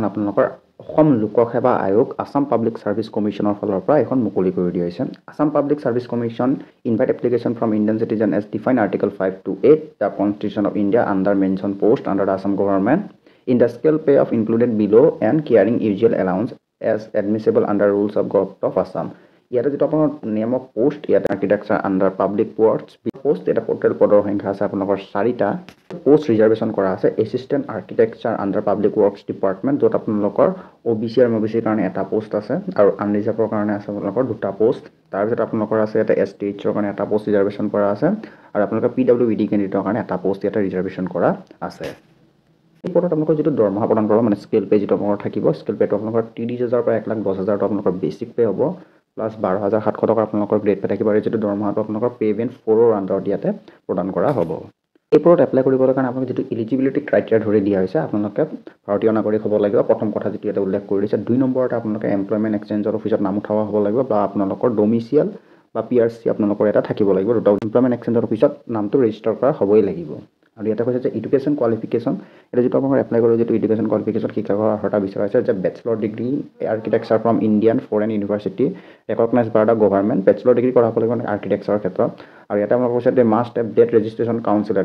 আপোনালোকৰ অসম লোকসেৱা আয়োগ আসাম পাব্লিক সাৰ্ভিস কমিশনৰ ফালৰ পৰা এখন মুকলি কৰি দিয়া হৈছে Assam public service commission invite application from Indian citizen as define article 5 to 8 the constitution of India under mention post under the Assam government in the scale pay of included below and carrying usual allowance as admissible under rules of government of Assam ইয়াতে যেটো আপোনাৰ name of post ইয়াতে architecture under public works post এটা total পদৰ সংখ্যা আছে আপোনালোকৰ 4টা পোষ্ট ৰিজাৰ্ভেশ্যন কৰা আছে assistant architecture under public works department য'ত আপোনালোকৰ OBC আৰু MBC কাৰণে এটা পোষ্ট আছে আৰু আনৰিজাৰ্ভৰ কাৰণে আছে আপোনালোকৰ দুটা পোষ্ট তাৰপিছত আপোনালোকৰ আছে এটা STH ৰ কাৰণে এটা পোষ্ট ৰিজাৰ্ভেশ্যন কৰা আছে আৰু আপোনালোকৰ PWD কেণ্ডিডেটৰ কাৰণে এটা পোষ্ট ইয়াতে ৰিজাৰ্ভেশ্যন কৰা আছে এই পদত আপোনালোকৰ যেটো দৰমহা প্ৰদান কৰা মানে স্কেল পে যেটো আপোনালোকৰ থাকিব স্কেল পেটো আপোনালোকৰ 30,000 পৰা 1,10,000 টো আপোনালোকৰ বেচিক পে হ'ব প্লাস 12,700 টকা আপোনালোকৰ গ্ৰেড পে থাকিব আৰু যেটো দৰমহাটো আপোনালোকৰ পেমেন্ট 4 ৰ আণ্ডাৰত ইয়াতে প্ৰদান কৰা হ'ব এই পদত এপ্লাই কৰিবৰ কাৰণে আপোনাক যেটো এলিজিবিলিটি ক্ৰাইটেৰিয়া ধৰি দিয়া হৈছে আপোনালোকে ভাৰতীয় নাগৰিক হ'ব লাগিব প্ৰথম কথা যেটো ইয়াতে উল্লেখ কৰি দিছে 2 নম্বৰতে আপোনালোকে এমপ্লয়মেন্ট এক্সচেঞ্জৰ অফিচত নাম উঠাব হ'ব লাগিব বা আপোনালোকৰ ডোমিচিয়েল বা PRC আপোনালোকৰ এটা থাকিব লাগিব দুটা এমপ্লয়মেন্ট এক্সচেঞ্জৰ অফিচত নামটো ৰেজিষ্টাৰ কৰা হ'বই লাগিব আৰু ইয়াতে কৈছে যে এডুকেশ্যন কোৱালিফিকেশ্যন এটা যেটো আপোনালোকৰ এপ্লাই কৰিব যেটো এডুকেশ্যন কোৱালিফিকেশ্যন শিক্ষাগত অৰ্হতা বিচৰা হৈছে যে bachelor degree architecture from Indian foreign university recognized by the government bachelor degree কৰা হ'ব লাগিব আৰ্কিটেকচাৰৰ ক্ষেত্ৰত আৰু ইয়াতে আপোনালোকৰ কৈছে যে must have date registration council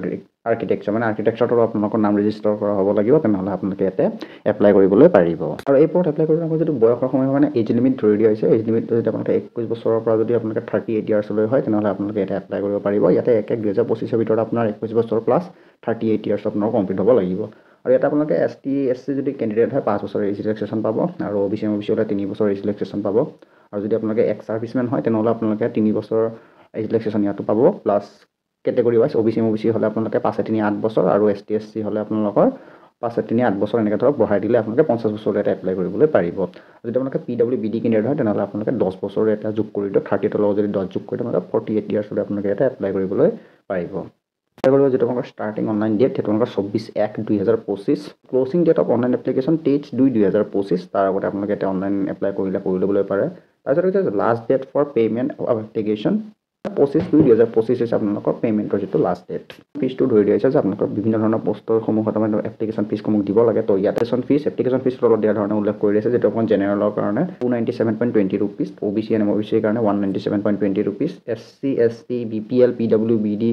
architecture মানে আৰ্কিটেকচাৰটো আপোনালোকৰ নাম ৰেজিষ্টাৰ কৰা হ'ব লাগিব তেনেহ'লে আপোনালোকে ইয়াতে এপ্লাই কৰিবলৈ পাৰিব আৰু এই পদত এপ্লাই কৰিবলৈ যেটো বয়সৰ সময় মানে এজ লিমিট ধৰি দিয়া হৈছে এজ লিমিট যদি আপোনালোকে 21 বছৰৰ পৰা যদি আপোনালোকে 38 ইয়াৰ্ছলৈ হয় তেনেহ'লে আপোনালোকে ইয়াতে এপ্লাই কৰিব পাৰিব ইয়াতে 1/1/2025 ৰ ভিতৰত আপোনাৰ 21 বছৰ প্লাস 38 ইয়াৰ্ছ আপোনাৰ কমপ্লিট হ'ব লাগিব আৰু ইয়াতে আপোনালোকে ST SC যদি কেণ্ডিডেট হয় 5 বছৰৰ এজ ৰিলেক্সেশ্যন পাব আৰু OBC MBC হ'লে 3 বছৰৰ এজ ৰিলেক্সেশ্যন পাব আৰু যদি আপোনালোকে এক্স সাৰ্ভিসমেন হয় তেনেহ'লে আপোনালোকে 3 বছৰ এজ ৰিলেক্সেশ্যন ইয়াতো পাব plus category wise OBC MBC হ'লে আপোনালোকে 5/3 8 বছৰ আৰু ST SC হ'লে আপোনালোকৰ 5/3 8 বছৰ এনেকৈ ধৰক বঢ়াই দিলে আপোনালোকে 50 বছৰ এটা এপ্লাই কৰিবলৈ পাৰিব যদি আপোনালোকে PWD কেণ্ডিডেট হয় তেনেহ'লে আপোনালোকে 10 বছৰ এটা যোগ কৰি দিয়ক 30 লগত যদি 10 যোগ কৰি আপোনালোকে 48 ইয়াৰ্ছ হ'লে আপোনালোকে এটা এপ্লাই কৰিবলৈ পাৰিব যেটো আপোনালোকৰ ষ্টাৰ্টিং অনলাইন ডেট সেইটো আপোনালোকৰ 24/1/2025 closing date of online application 23/2/2025 তাৰ আগতে আপোনালোকে এটা অনলাইন এপ্লাই কৰিলে কৰি ল'বলৈ পাৰে তাৰপিছত last date for payment of application 25/2/2025 হৈছে আপোনালোকৰ পেমেন্টৰ যেটো লাষ্ট ডেট ফিজটো ধৰি দিয়া হৈছে যে আপোনালোকৰ বিভিন্ন ধৰণৰ পোষ্টৰ সমূহত মানে এপ্লিকেশ্যন ফিজসমূহ দিব লাগে তো ইয়াতে এপ্লিকেশ্যন ফিজ তলত দিয়া ধৰণে উল্লেখ কৰি দিছে যেটো আপোনাৰ জেনেৰেলৰ কাৰণে 297.20 rupees OBC and MBC কাৰণে 197.20 rupees SC ST BPL PWBD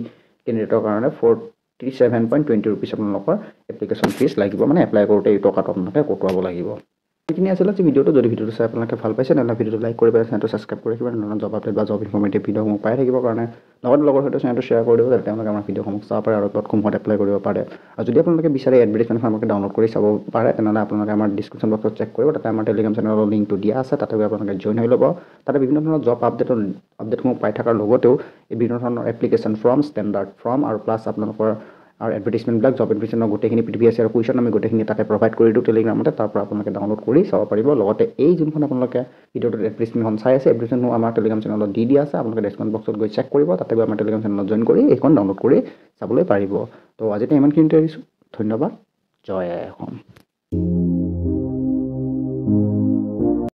কেণ্ডিডেটৰ কাৰণে 47.20 rupees আপোনালোকৰ এপ্লিকেশ্যন ফিজ লাগিব মানে এপ্লাই কৰোঁতে এই টকাটো আপোনালোকে কটোৱাব লাগিব এইখিনি আছিল যে ভিডিওটো যদি ভিডিওটো চাই আপোনালোকে ভাল পাইছে তেন্তে ভিডিওটো লাইক কৰি চেনেলটো সাবস্ক্ৰাইব কৰি ৰাখিব নতুন জব আপডেট বা জব ইনফৰমেটিভ ভিডিওসমূহ পাই থাকিব কাৰণে লগৰ সৈতে চেনেলটো শ্বেয়াৰ কৰি দিব যাতে তেওঁলোকে আমাৰ ভিডিওসমূহ চাব পাৰে আৰু তৎক্ষণাত এপ্লাই কৰিব পাৰে আৰু যদি আপোনালোকে বিচাৰে এডভাৰটাইজমেণ্ট আমাক ডাউনলোড কৰি চাব পাৰে তেনেহ'লে আপোনালোকে আমাৰ ডিছক্ৰিপশ্যন বক্সত চেক কৰিব তাতে আমাৰ টেলিগ্ৰাম চেনেলৰ লিংকটো দিয়া আছে তাতে আপোনালোকে জইন হৈ ল'ব তাতে বিভিন্ন ধৰণৰ জব আপডেটসমূহ পাই থকাৰ লগতেও এই বিভিন্ন ধৰণৰ এপ্লিকেশ্যন ফৰ্ম ষ্টেণ্ডাৰ্ড ফৰ্ম আৰু প্লাছ আপোনালোকৰ আৰু এডভাৰটাইজমেণ্টবিলাক জব এডভাৰটাইজমেণ্টৰ গোটেইখিনি প্ৰিভিয়াছ ইয়াৰ কুৱেশ্যন আমি গোটেইখিনি তাতে প্ৰভাইড কৰি দিওঁ টেলিগ্ৰামতে তাৰ পৰা আপোনালোকে ডাউনলোড কৰি চাব পাৰিব লগতে এই যোনখন আপোনালোকে ভিডিওটোত এডভাৰটাইজমেণ্টখন চাই আছে এডভাৰটাইজমেণ্টসমূহ আমাৰ টেলিগ্ৰাম চেনেলত দি দিয়া আছে আপোনালোকে ডেছক্ৰিপশ্যন বক্সত গৈ চেক কৰিব তাতে গৈ আমাৰ টেলিগ্ৰাম চেনেলত জইন কৰি এইখন ডাউনলোড কৰি চাবলৈ পাৰিব তো আজি ইমানখিনিতে এৰিছোঁ ধন্যবাদ জয় অসম